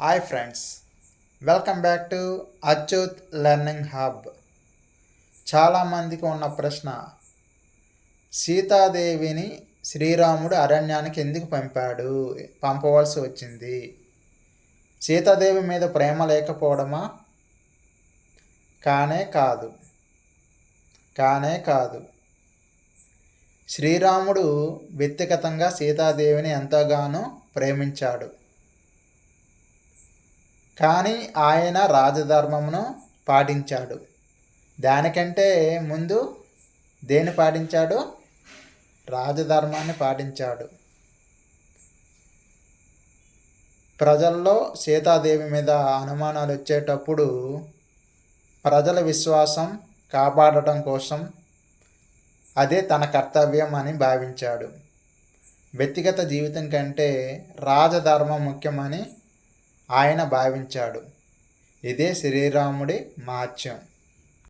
Hi friends, welcome back to Achyut learning hub. చాలామందికి ఉన్న ప్రశ్న, సీతాదేవిని శ్రీరాముడు అరణ్యానికి ఎందుకు పంపవలసి వచ్చింది? సీతాదేవి మీద ప్రేమ లేకపోవడమా? కానే కాదు. శ్రీరాముడు వ్యక్తిగతంగా సీతాదేవిని ఎంతగానో ప్రేమించాడు. కానీ ఆయన రాజధర్మమును పాటించాడు. దానికంటే ముందు దేన్ని పాటించాడు? రాజధర్మాన్ని పాటించాడు. ప్రజల్లో సీతాదేవి మీద అనుమానాలు వచ్చేటప్పుడు ప్రజల విశ్వాసం కాపాడటం కోసం అదే తన కర్తవ్యం అని భావించాడు. వ్యక్తిగత జీవితం కంటే రాజధర్మం ముఖ్యమని ఆయన భావించాడు. ఇదే శ్రీరాముడి మహత్యం.